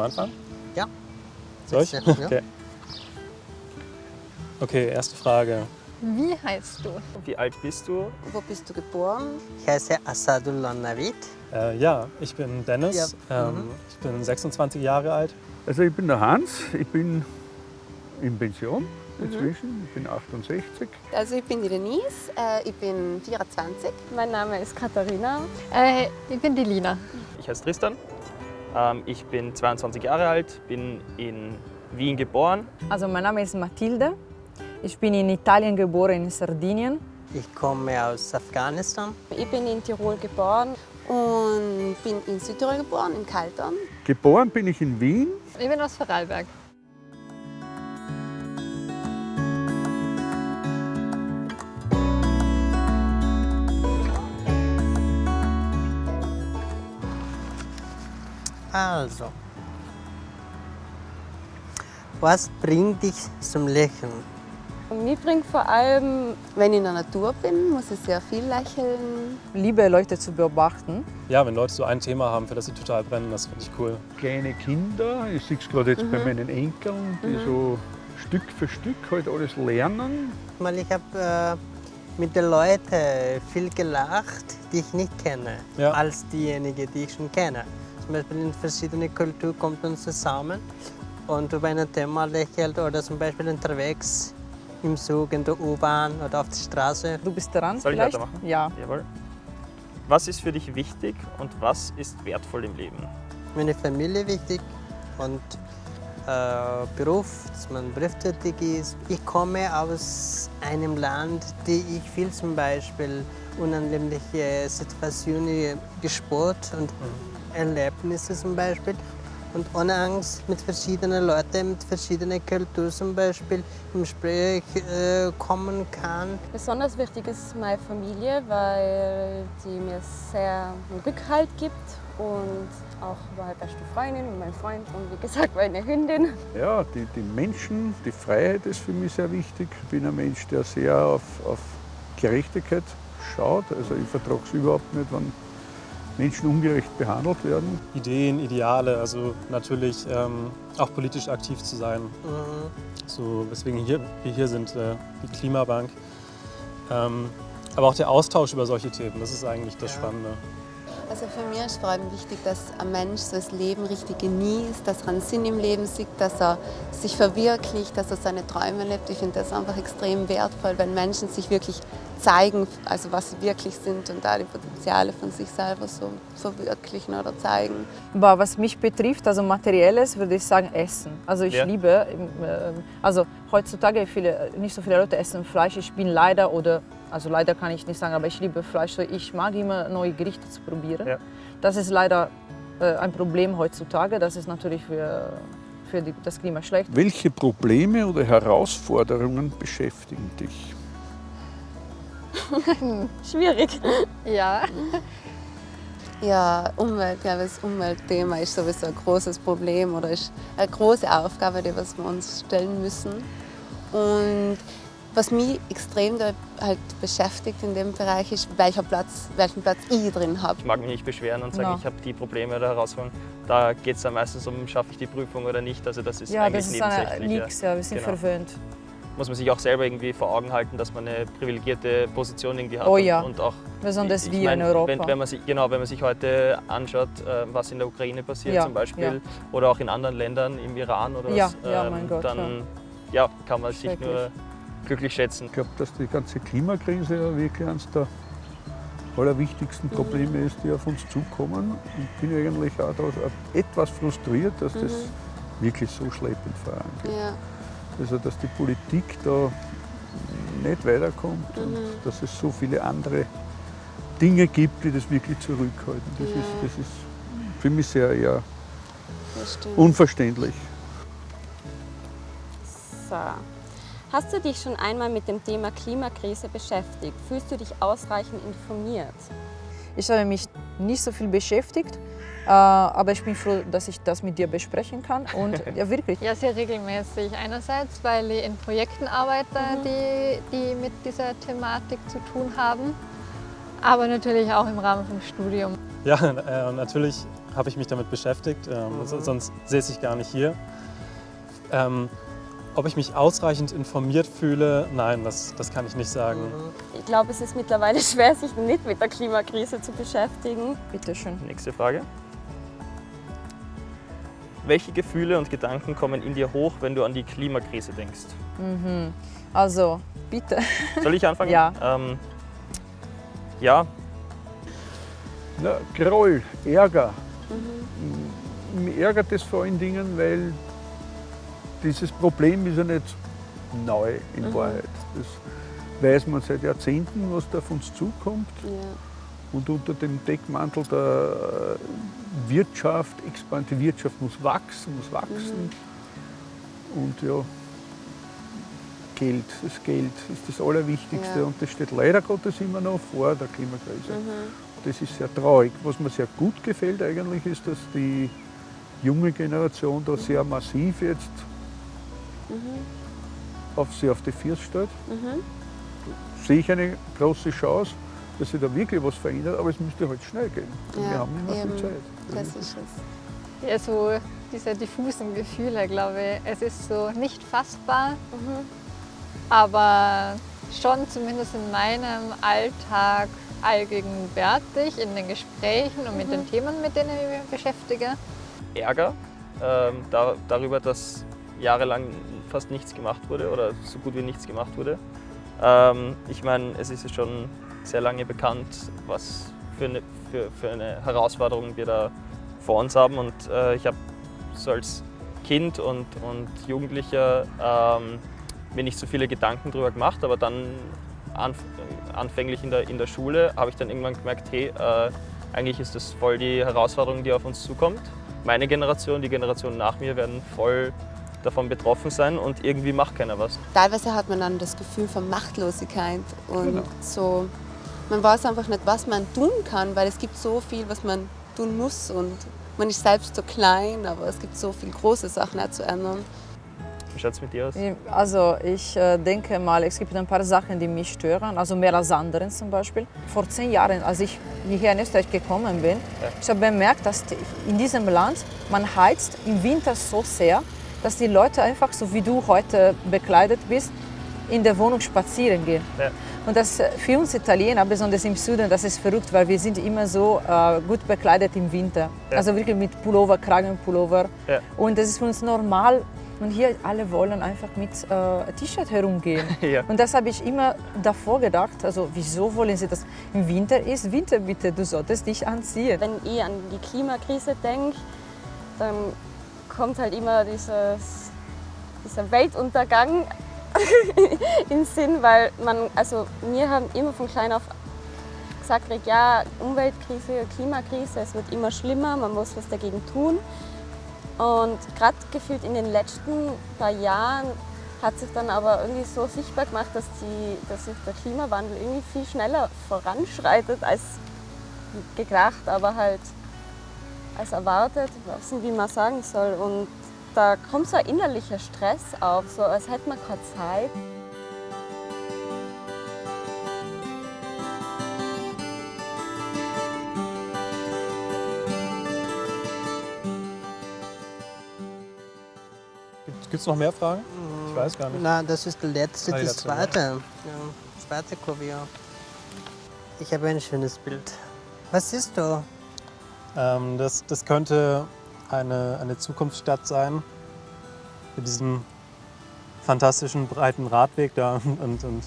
wir anfangen? Ja. Soll ich? Ja. Okay. Okay, erste Frage. Wie heißt du? Wie alt bist du? Wo bist du geboren? Ich heiße Asadullah Navid. Ja, ich bin Dennis. Ja. Ich bin 26 Jahre alt. Also ich bin der Hans, ich bin in Pension inzwischen, ich bin 68. Also ich bin die Denise, ich bin 24. Mein Name ist Katharina. Ich bin die Lina. Ich heiße Tristan. Ich bin 22 Jahre alt, bin in Wien geboren. Also mein Name ist Mathilde. Ich bin in Italien geboren, in Sardinien. Ich komme aus Afghanistan. Ich bin in Tirol geboren und bin in Südtirol geboren, in Kaltern. Geboren bin ich in Wien. Ich bin aus Vorarlberg. Also, was bringt dich zum Lächeln? Und mich bringt vor allem, wenn ich in der Natur bin, muss ich sehr viel lächeln. Liebe Leute zu beobachten. Ja, wenn Leute so ein Thema haben, für das sie total brennen, das finde ich cool. Kleine Kinder, ich sehe es gerade jetzt bei meinen Enkeln, die so Stück für Stück halt alles lernen. Weil ich habe mit den Leuten viel gelacht, die ich nicht kenne, Ja. als diejenigen, die ich schon kenne. Zum Beispiel in verschiedenen Kulturen kommt man zusammen und über ein Thema lächelt oder zum Beispiel unterwegs im Zug, in der U-Bahn oder auf der Straße. Du bist dran Soll ich vielleicht? weitermachen? Ja. Jawohl. Was ist für dich wichtig und was ist wertvoll im Leben? Meine Familie wichtig und Beruf, dass man berufstätig ist. Ich komme aus einem Land, die ich viel zum Beispiel unannehmliche Situationen gespürt und Erlebnisse zum Beispiel. Und ohne Angst mit verschiedenen Leuten, mit verschiedenen Kulturen zum Beispiel im Gespräch kommen kann. Besonders wichtig ist meine Familie, weil die mir sehr einen Rückhalt gibt und auch meine beste Freundin und mein Freund und wie gesagt meine Hündin. Ja, die Menschen, die Freiheit ist für mich sehr wichtig. Ich bin ein Mensch, der sehr auf Gerechtigkeit schaut. Also ich vertrage es überhaupt nicht, wenn Menschen ungerecht behandelt werden. Ideen, Ideale, also natürlich auch politisch aktiv zu sein. So, weswegen wir hier sind, die Klimabank. Aber auch der Austausch über solche Themen, das ist eigentlich das Spannende. Also für mich ist vor allem wichtig, dass ein Mensch so das Leben richtig genießt, dass er einen Sinn im Leben sieht, dass er sich verwirklicht, dass er seine Träume lebt. Ich finde das einfach extrem wertvoll, wenn Menschen sich wirklich zeigen, also was sie wirklich sind und da die Potenziale von sich selber so verwirklichen oder zeigen. Aber was mich betrifft, also Materielles, würde ich sagen Essen. Also ich liebe, also heutzutage nicht so viele Leute essen Fleisch. Ich bin leider leider kann ich nicht sagen, aber ich liebe Fleisch. Ich mag immer neue Gerichte zu probieren. Ja. Das ist leider ein Problem heutzutage. Das ist natürlich für das Klima schlecht. Welche Probleme oder Herausforderungen beschäftigen dich? Schwierig. Ja. Ja, Umwelt, glaube ich, das Umweltthema ist sowieso ein großes Problem oder ist eine große Aufgabe, die wir uns stellen müssen. Und was mich extrem da halt beschäftigt in dem Bereich ist, welchen Platz ich drin habe. Ich mag mich nicht beschweren und sagen, Ja. ich habe die Probleme oder Herausforderungen. Da geht es dann meistens um, schaffe ich die Prüfung oder nicht. Also das ist Ja, eigentlich das ist nebensächlich. nichts, ja, wir sind Genau. verwöhnt. Muss man sich auch selber irgendwie vor Augen halten, dass man eine privilegierte Position irgendwie hat. Oh ja. Und auch, Besonders ich wir in meine, Europa. wenn man sich heute anschaut, was in der Ukraine passiert Ja, zum Beispiel, ja. oder auch in anderen Ländern, im Iran oder Ja, was, ja, mein Gott, dann kann man sich Schrecklich. nur glücklich schätzen. Ich glaube, dass die ganze Klimakrise ja wirklich eines der allerwichtigsten Probleme ist, die auf uns zukommen. Ich bin eigentlich auch da etwas frustriert, dass das wirklich so schleppend vorangeht. Ja. Also, dass die Politik da nicht weiterkommt und dass es so viele andere Dinge gibt, die das wirklich zurückhalten. Das ist für mich sehr eher Das stimmt. unverständlich. So. Hast du dich schon einmal mit dem Thema Klimakrise beschäftigt? Fühlst du dich ausreichend informiert? Ich habe mich nicht so viel beschäftigt, aber ich bin froh, dass ich das mit dir besprechen kann. Und ja, wirklich. Ja, sehr regelmäßig. Einerseits, weil ich in Projekten arbeite, die mit dieser Thematik zu tun haben, aber natürlich auch im Rahmen vom Studium. Ja, natürlich habe ich mich damit beschäftigt, sonst säße ich gar nicht hier. Ob ich mich ausreichend informiert fühle, nein, das kann ich nicht sagen. Ich glaube, es ist mittlerweile schwer, sich nicht mit der Klimakrise zu beschäftigen. Bitte schön. Nächste Frage. Welche Gefühle und Gedanken kommen in dir hoch, wenn du an die Klimakrise denkst? Also, bitte. Soll ich anfangen? Ja. Ja, Na, Groll, Ärger. Mich ärgert das vor allen Dingen, weil dieses Problem ist ja nicht neu in Wahrheit. Das weiß man seit Jahrzehnten, was da auf uns zukommt. Ja. Und unter dem Deckmantel der Wirtschaft, die Wirtschaft muss wachsen. Und ja, das Geld ist das Allerwichtigste Ja. und das steht leider Gottes immer noch vor der Klimakrise. Das ist sehr traurig. Was mir sehr gut gefällt eigentlich ist, dass die junge Generation da sehr massiv jetzt auf die Füße stellt. Sehe ich eine große Chance, dass sich da wirklich was verändert, aber es müsste halt schnell gehen. Wir haben nicht mehr viel Zeit. Das ist es. Ja, so diese diffusen Gefühle, glaube ich. Es ist so nicht fassbar, aber schon zumindest in meinem Alltag allgegenwärtig, in den Gesprächen und mit den Themen, mit denen ich mich beschäftige. Ärger darüber, dass jahrelang fast nichts gemacht wurde oder so gut wie nichts gemacht wurde. Ich meine, es ist ja schon sehr lange bekannt, was für eine Herausforderung wir da vor uns haben. Und ich habe so als Kind und Jugendlicher mir nicht so viele Gedanken darüber gemacht, aber dann anfänglich in der Schule habe ich dann irgendwann gemerkt, hey, eigentlich ist das voll die Herausforderung, die auf uns zukommt. Meine Generation, die Generation nach mir werden voll davon betroffen sein und irgendwie macht keiner was. Teilweise hat man dann das Gefühl von Machtlosigkeit und so. Man weiß einfach nicht, was man tun kann, weil es gibt so viel, was man tun muss und man ist selbst so klein, aber es gibt so viele große Sachen auch zu ändern. Wie schaut es mit dir aus? Also ich denke mal, es gibt ein paar Sachen, die mich stören, also mehr als anderen zum Beispiel. Vor 10 Jahren, als ich hierher in Österreich gekommen bin, ich habe bemerkt, dass in diesem Land man heizt im Winter so sehr, dass die Leute einfach, so wie du heute bekleidet bist, in der Wohnung spazieren gehen. Ja. Und das für uns Italiener, besonders im Süden, das ist verrückt, weil wir sind immer so gut bekleidet im Winter. Ja. Also wirklich mit Pullover, Kragenpullover. Ja. Und das ist für uns normal. Und hier alle wollen einfach mit T-Shirt herumgehen. Ja. Und das habe ich immer davor gedacht. Also wieso wollen sie das? Im Winter ist Winter, bitte, du solltest dich anziehen. Wenn ich an die Klimakrise denke, dann kommt halt immer dieser Weltuntergang in den Sinn, weil wir haben immer von klein auf gesagt, ja, Umweltkrise, Klimakrise, es wird immer schlimmer, man muss was dagegen tun. Und gerade gefühlt in den letzten paar Jahren hat sich dann aber irgendwie so sichtbar gemacht, dass sich der Klimawandel irgendwie viel schneller voranschreitet als gedacht, aber halt als erwartet. Ich weiß nicht, wie man sagen soll. Und da kommt so ein innerlicher Stress auf, so als hätte man keine Zeit. Gibt es noch mehr Fragen? Ich weiß gar nicht. Nein, das ist die letzte, die letzte, zweite. Ja, zweite Klavier. Ich habe ein schönes Bild. Was siehst du? Das könnte eine Zukunftsstadt sein. Mit diesem fantastischen breiten Radweg da und den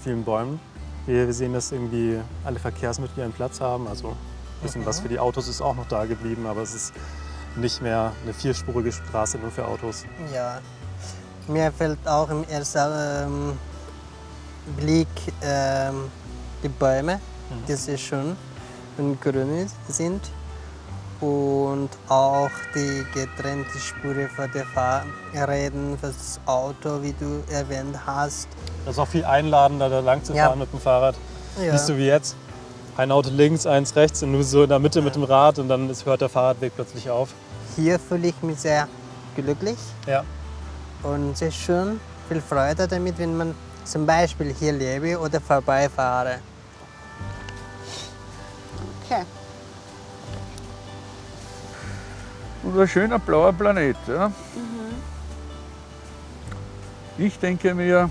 vielen Bäumen. Wir sehen, dass irgendwie alle Verkehrsmittel ihren Platz haben. Also ein bisschen was für die Autos ist auch noch da geblieben, aber es ist nicht mehr eine vierspurige Straße nur für Autos. Ja, mir fällt auch im ersten Blick die Bäume, die sehr schön und grün sind. Und auch die getrennte Spuren für die Fahrräder, für das Auto, wie du erwähnt hast. Das ist auch viel einladender, da lang zu fahren mit dem Fahrrad. Ja. Nicht so wie jetzt. Ein Auto links, eins rechts und nur so in der Mitte mit dem Rad und dann hört der Fahrradweg plötzlich auf. Hier fühle ich mich sehr glücklich und sehr schön, viel Freude damit, wenn man zum Beispiel hier lebe oder vorbeifahre. Okay. Und ein schöner blauer Planet. Ja. Ich denke mir,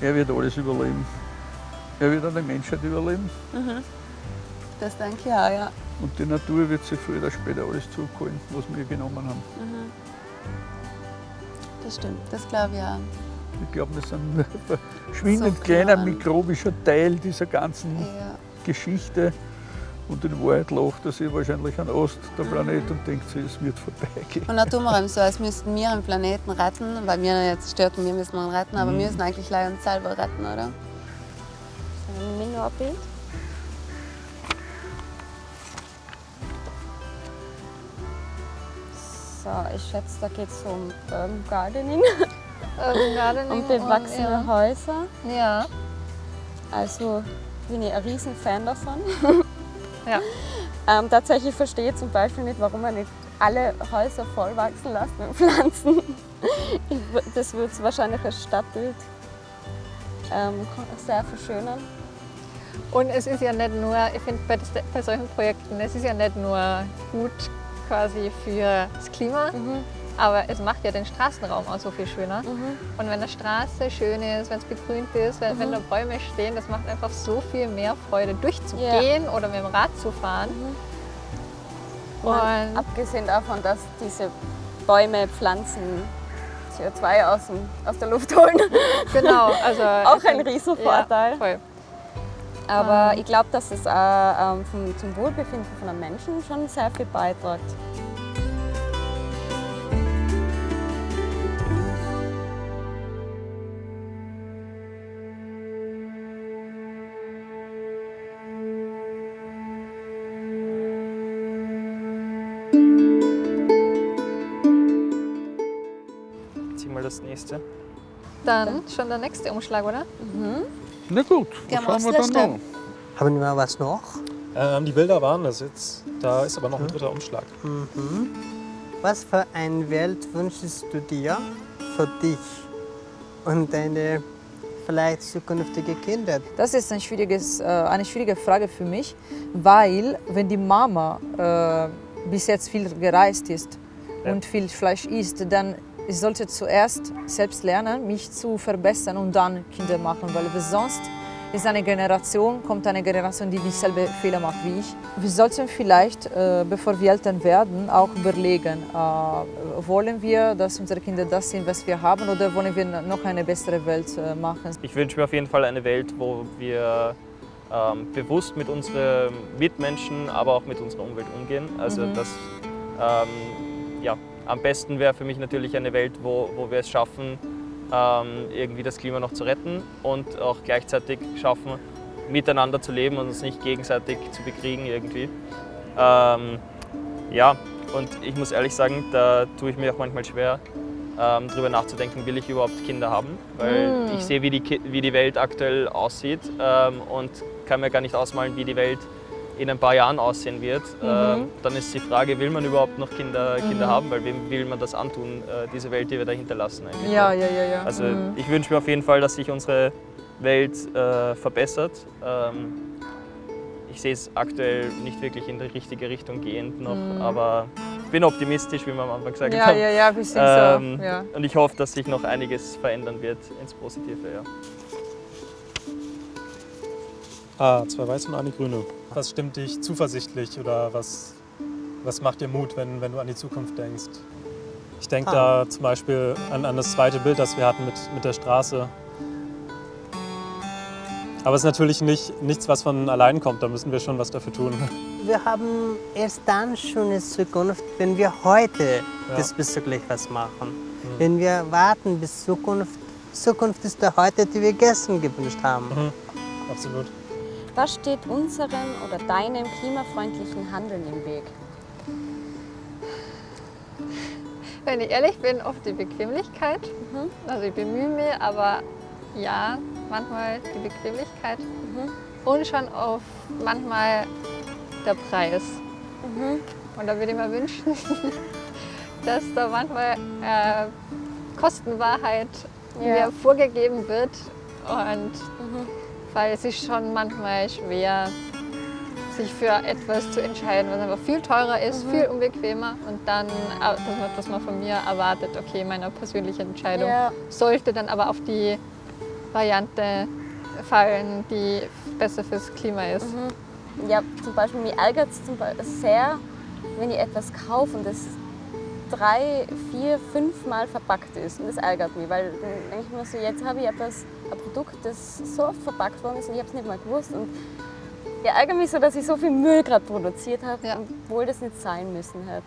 er wird alles überleben. Er wird auch die Menschheit überleben. Das denke ich auch, ja. Und die Natur wird sich früher oder später alles zurückholen, was wir genommen haben. Das stimmt, das glaube ich auch. Ich glaube, wir sind ein verschwindend So kleiner klein. mikrobischer Teil dieser ganzen Ja. Geschichte. Und in Wahrheit lacht er sich wahrscheinlich an Ost, der Planet, und denkt sich, es wird vorbeigehen. Und dann tun wir ihm so, als müssten wir einen Planeten retten, weil wir jetzt stört und wir müssen ihn retten, aber wir müssen eigentlich gleich uns selber retten, oder? Ein Minor-Bild. So, ich schätze, da geht es um Urban Gardening, um bewachsene Häuser. Ja. Also bin ich ein riesen Fan davon. Ja. Tatsächlich verstehe ich zum Beispiel nicht, warum man nicht alle Häuser voll wachsen lässt mit Pflanzen. Das würde wahrscheinlich das Stadtbild sehr verschönern. Und es ist ja nicht nur, ich finde bei solchen Projekten, es ist ja nicht nur gut quasi für das Klima, aber es macht ja den Straßenraum auch so viel schöner. Und wenn eine Straße schön ist, wenn es begrünt ist, wenn da Bäume stehen, das macht einfach so viel mehr Freude, durchzugehen oder mit dem Rad zu fahren. Und abgesehen davon, dass diese Bäume, Pflanzen CO2 aus der Luft holen. Genau, also Auch ein riesen Vorteil. Ja, voll. Aber ich glaube, dass es auch zum Wohlbefinden von einem Menschen schon sehr viel beiträgt. Zieh mal das nächste. Dann schon der nächste Umschlag, oder? Na gut, Der was haben wir dann Mausliste. noch? Haben wir was noch? Die Bilder waren das jetzt. Da ist aber noch ein dritter Umschlag. Was für eine Welt wünschst du dir für dich und deine vielleicht zukünftige Kinder? Das ist eine schwierige Frage für mich, weil wenn die Mama bis jetzt viel gereist ist und viel Fleisch isst, dann ich sollte zuerst selbst lernen, mich zu verbessern und dann Kinder machen, weil sonst kommt eine Generation, die dieselbe Fehler macht wie ich. Wir sollten vielleicht, bevor wir Eltern werden, auch überlegen, wollen wir, dass unsere Kinder das sind, was wir haben, oder wollen wir noch eine bessere Welt machen? Ich wünsche mir auf jeden Fall eine Welt, wo wir bewusst mit unseren Mitmenschen, aber auch mit unserer Umwelt umgehen. Also das, am besten wäre für mich natürlich eine Welt, wo wir es schaffen, irgendwie das Klima noch zu retten und auch gleichzeitig schaffen, miteinander zu leben und uns nicht gegenseitig zu bekriegen irgendwie. Und ich muss ehrlich sagen, da tue ich mir auch manchmal schwer, darüber nachzudenken, will ich überhaupt Kinder haben? Weil ich sehe, wie die Welt aktuell aussieht und kann mir gar nicht ausmalen, wie die Welt in ein paar Jahren aussehen wird. Dann ist die Frage, will man überhaupt noch Kinder haben? Weil wem will man das antun, diese Welt, die wir da hinterlassen eigentlich? Ja. Also ich wünsche mir auf jeden Fall, dass sich unsere Welt verbessert. Ich sehe es aktuell nicht wirklich in die richtige Richtung gehend noch, aber ich bin optimistisch, wie wir am Anfang gesagt haben. Ja, ein bisschen so. Ja. Und ich hoffe, dass sich noch einiges verändern wird ins Positive. Ja. 2 Weiße und eine Grüne. Was stimmt dich zuversichtlich oder was macht dir Mut, wenn du an die Zukunft denkst? Ich denke da zum Beispiel an das zweite Bild, das wir hatten mit der Straße. Aber es ist natürlich nichts, was von allein kommt. Da müssen wir schon was dafür tun. Wir haben erst dann schon eine Zukunft, wenn wir heute diesbezüglich was machen. Wenn wir warten bis Zukunft ist der heute, die wir gestern gewünscht haben. Absolut. Was steht unserem oder deinem klimafreundlichen Handeln im Weg? Wenn ich ehrlich bin, oft die Bequemlichkeit. Also ich bemühe mich, aber ja, manchmal die Bequemlichkeit. Und schon auf manchmal der Preis. Und da würde ich mir wünschen, dass da manchmal Kostenwahrheit mir vorgegeben wird. Und weil es ist schon manchmal schwer sich für etwas zu entscheiden, was einfach viel teurer ist, viel unbequemer und dann, dass man von mir erwartet, okay, meine persönliche Entscheidung sollte dann aber auf die Variante fallen, die besser fürs Klima ist. Ja, zum Beispiel, mich ärgert es sehr, wenn ich etwas kaufe und es 3, 4, 5 Mal verpackt ist. Und das ärgert mich, weil dann denke ich mir so, jetzt habe ich ein Produkt, das so oft verpackt worden ist und ich habe es nicht mal gewusst. Und ich ärgere mich so, dass ich so viel Müll gerade produziert habe, obwohl das nicht sein müssen hätte.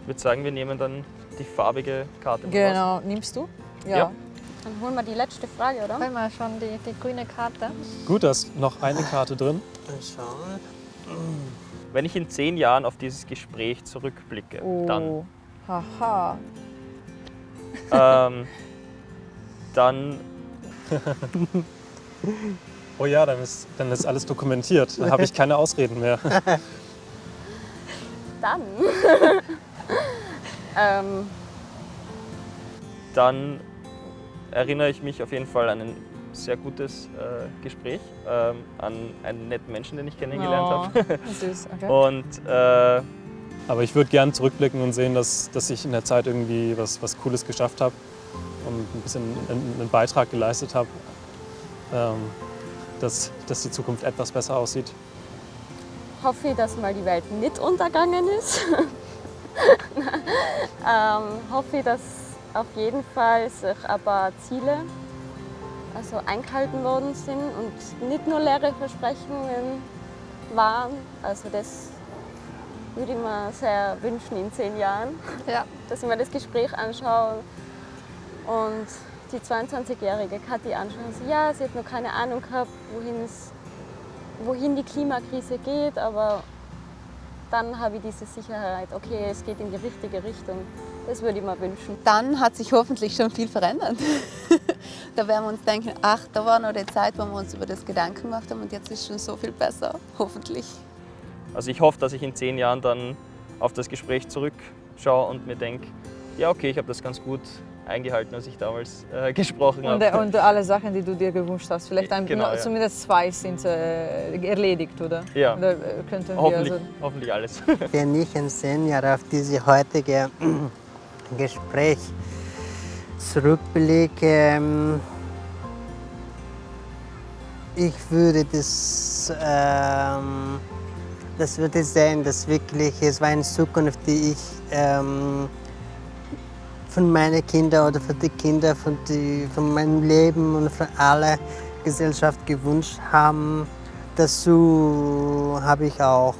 Ich würde sagen, wir nehmen dann die farbige Karte raus. Genau, nimmst du? Ja. Dann holen wir die letzte Frage, oder? Wollen wir schon die grüne Karte? Gut, da ist noch eine Karte drin. Schauen. Wenn ich in 10 Jahren auf dieses Gespräch zurückblicke, Oh, haha. dann Oh ja, dann ist alles dokumentiert. Dann habe ich keine Ausreden mehr. Dann. dann erinnere ich mich auf jeden Fall an ein sehr gutes Gespräch, an einen netten Menschen, den ich kennengelernt habe. Süß, okay. Und Aber ich würde gern zurückblicken und sehen, dass ich in der Zeit irgendwie was Cooles geschafft habe und ein bisschen einen Beitrag geleistet habe, dass die Zukunft etwas besser aussieht. Hoffe ich, dass mal die Welt nicht untergegangen ist. Hoffe ich, dass auf jeden Fall sich ein paar Ziele eingehalten worden sind und nicht nur leere Versprechungen waren. Also das würde ich mir sehr wünschen in 10 Jahren, dass ich mir das Gespräch anschaue und die 22-jährige Kathi anschaue und so, ja, sie hat noch keine Ahnung gehabt, wohin die Klimakrise geht, aber dann habe ich diese Sicherheit, okay, es geht in die richtige Richtung. Das würde ich mir wünschen. Dann hat sich hoffentlich schon viel verändert. Da werden wir uns denken, ach, da war noch die Zeit, wo wir uns über das Gedanken gemacht haben und jetzt ist schon so viel besser, hoffentlich. also ich hoffe, dass ich in 10 Jahren dann auf das Gespräch zurückschaue und mir denke, ja okay, ich habe das ganz gut eingehalten, als ich damals gesprochen habe. Und alle Sachen, die du dir gewünscht hast, vielleicht Genau, zumindest 2 sind erledigt, oder? Ja, Oder könnten wir hoffentlich alles. Wenn ich in 10 Jahren auf dieses heutige Gespräch zurückblicke, ich würde das würde sehen, dass wirklich, es war eine Zukunft, die ich von meinen Kindern oder für die Kinder von meinem Leben und für alle Gesellschaft gewünscht haben. Dazu habe ich auch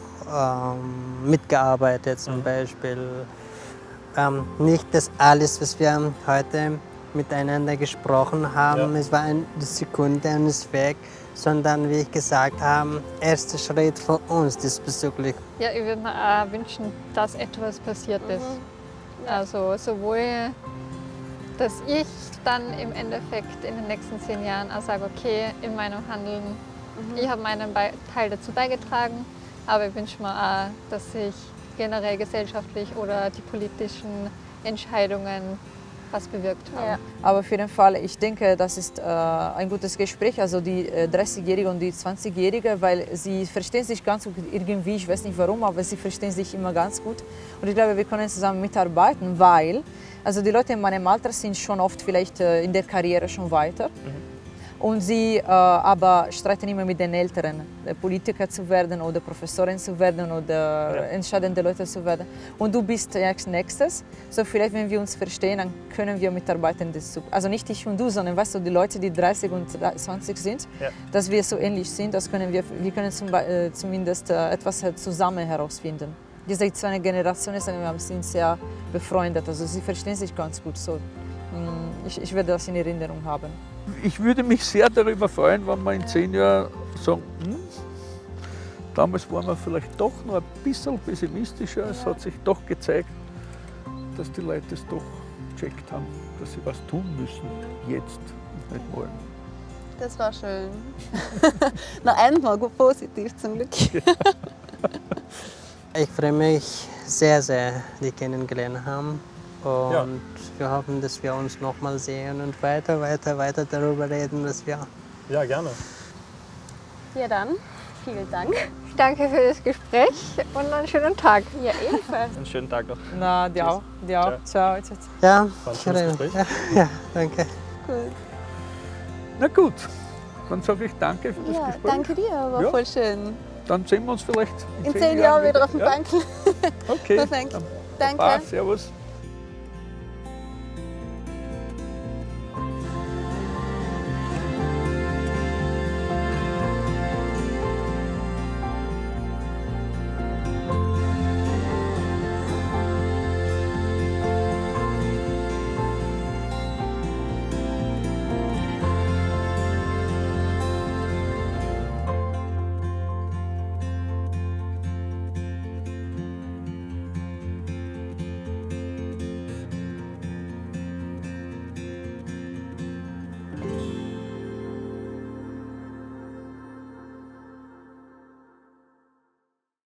mitgearbeitet zum Beispiel. Nicht das alles, was wir heute miteinander gesprochen haben, es war eine Sekunde und ist weg, sondern wie ich gesagt habe, erster Schritt für uns diesbezüglich. Ja, ich würde mir auch wünschen, dass etwas passiert ist. Also sowohl, dass ich dann im Endeffekt in den nächsten 10 Jahren auch sage, okay, in meinem Handeln, ich habe meinen Teil dazu beigetragen, aber ich wünsche mir auch, dass sich generell gesellschaftlich oder die politischen Entscheidungen was bewirkt haben. Ja. Aber auf jeden Fall, ich denke, das ist ein gutes Gespräch, also die 30-Jährige und die 20-Jährige, weil sie verstehen sich ganz gut irgendwie, ich weiß nicht warum, aber sie verstehen sich immer ganz gut. Und ich glaube, wir können zusammen mitarbeiten, weil also die Leute in meinem Alter sind schon oft vielleicht in der Karriere schon weiter. Und sie aber streiten immer mit den Älteren, Politiker zu werden oder Professorin zu werden oder entscheidende Leute zu werden. Und du bist als nächstes. So vielleicht, wenn wir uns verstehen, dann können wir mitarbeiten. Also nicht ich und du, sondern weißt du, die Leute, die 30 und 20 sind, dass wir so ähnlich sind, das können wir können zumindest etwas zusammen herausfinden. Diese 2 Generationen sind sehr befreundet, also sie verstehen sich ganz gut. So. Ich werde das in Erinnerung haben. Ich würde mich sehr darüber freuen, wenn wir in 10 Jahren sagen, damals waren wir vielleicht doch noch ein bisschen pessimistischer. Es hat sich doch gezeigt, dass die Leute es doch gecheckt haben, dass sie was tun müssen, jetzt und nicht morgen. Das war schön. Noch einmal gut positiv zum Glück. Ich freue mich sehr, sehr, die kennengelernt haben. Und Ja. wir hoffen, dass wir uns nochmal sehen und weiter darüber reden, was wir. Ja, gerne. Ja, dann vielen Dank. Danke für das Gespräch und einen schönen Tag. Ja, ebenfalls. Einen schönen Tag noch. Na, dir auch. Dir auch. Ciao. Ciao. Ja, War ein schönes Gespräch. ja, danke. Gut. Na gut, dann sage ich danke für das Ja, Gespräch. danke dir, war Ja. voll schön. Dann sehen wir uns vielleicht In 10 Jahren wieder auf dem ja? Bank. Okay. Perfekt. Dann Danke. Baba, servus.